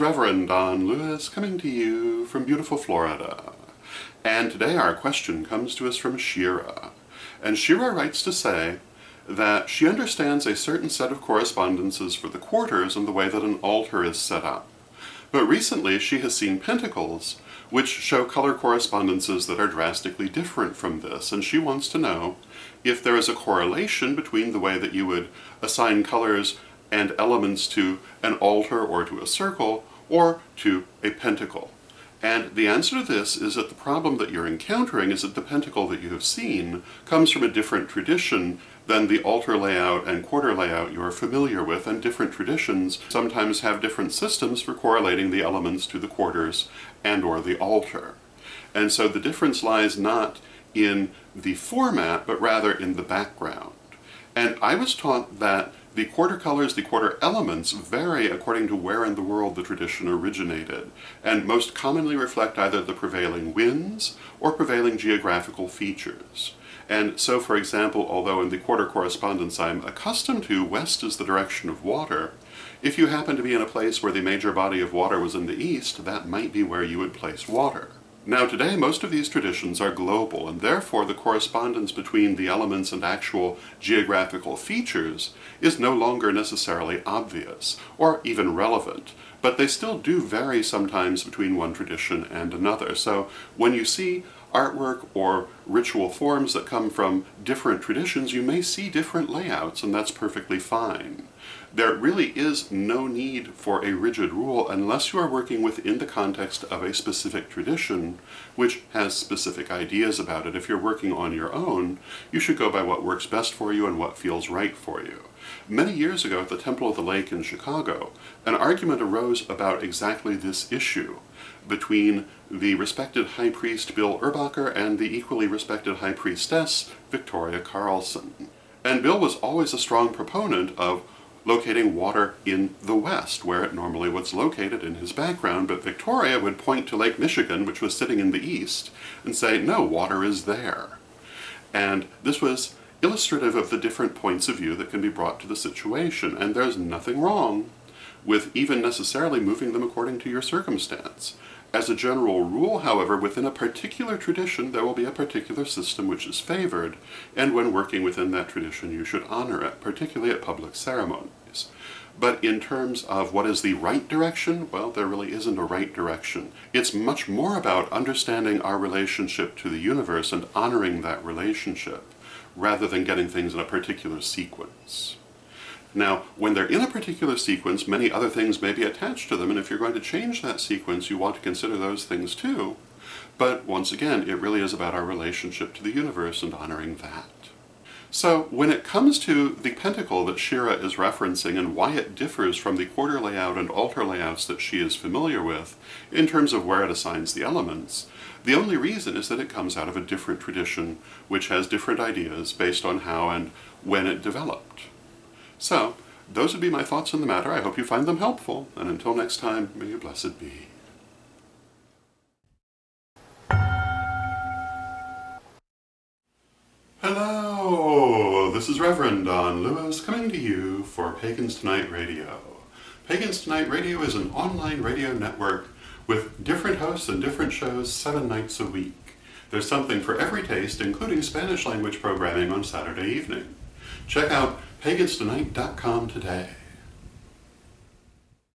is Reverend Don Lewis coming to you from beautiful Florida. And today our question comes to us from Shira. And Shira writes to say that she understands a certain set of correspondences for the quarters and the way that an altar is set up. But recently she has seen pentacles which show color correspondences that are drastically different from this, and she wants to know if there is a correlation between the way that you would assign colors and elements to an altar or to a circle or to a pentacle. And the answer to this is that the problem that you're encountering is that the pentacle that you have seen comes from a different tradition than the altar layout and quarter layout you are familiar with, and different traditions sometimes have different systems for correlating the elements to the quarters and or the altar. And so the difference lies not in the format, but rather in the background. And I was taught that the quarter colors, the quarter elements, vary according to where in the world the tradition originated, and most commonly reflect either the prevailing winds or prevailing geographical features. And so, for example, although in the quarter correspondence I'm accustomed to, west is the direction of water, if you happen to be in a place where the major body of water was in the east, that might be where you would place water. Now today, most of these traditions are global, and therefore the correspondence between the elements and actual geographical features is no longer necessarily obvious, or even relevant, but they still do vary sometimes between one tradition and another. So when you see artwork or ritual forms that come from different traditions, you may see different layouts, and that's perfectly fine. There really is no need for a rigid rule unless you are working within the context of a specific tradition which has specific ideas about it. If you're working on your own, you should go by what works best for you and what feels right for you. Many years ago at the Temple of the Lake in Chicago, an argument arose about exactly this issue between the respected High Priest Bill Urbacher and the equally respected High Priestess Victoria Carlson. And Bill was always a strong proponent of locating water in the west, where it normally was located in his background, but Victoria would point to Lake Michigan, which was sitting in the east, and say, no, water is there. And this was illustrative of the different points of view that can be brought to the situation, and there's nothing wrong with even necessarily moving them according to your circumstance. As a general rule, however, within a particular tradition there will be a particular system which is favored, and when working within that tradition you should honor it, particularly at public ceremonies. But in terms of what is the right direction, well, there really isn't a right direction. It's much more about understanding our relationship to the universe and honoring that relationship, rather than getting things in a particular sequence. Now, when they're in a particular sequence, many other things may be attached to them, and if you're going to change that sequence, you want to consider those things too. But once again, it really is about our relationship to the universe and honoring that. So, when it comes to the pentacle that Shira is referencing and why it differs from the quarter layout and altar layouts that she is familiar with, in terms of where it assigns the elements, the only reason is that it comes out of a different tradition which has different ideas based on how and when it developed. So, those would be my thoughts on the matter. I hope you find them helpful, and until next time, may you blessed be. Hello! This is Reverend Don Lewis coming to you for Pagans Tonight Radio. Pagans Tonight Radio is an online radio network with different hosts and different shows 7 nights a week. There's something for every taste, including Spanish language programming on Saturday evening. Check out paganstonight.com today.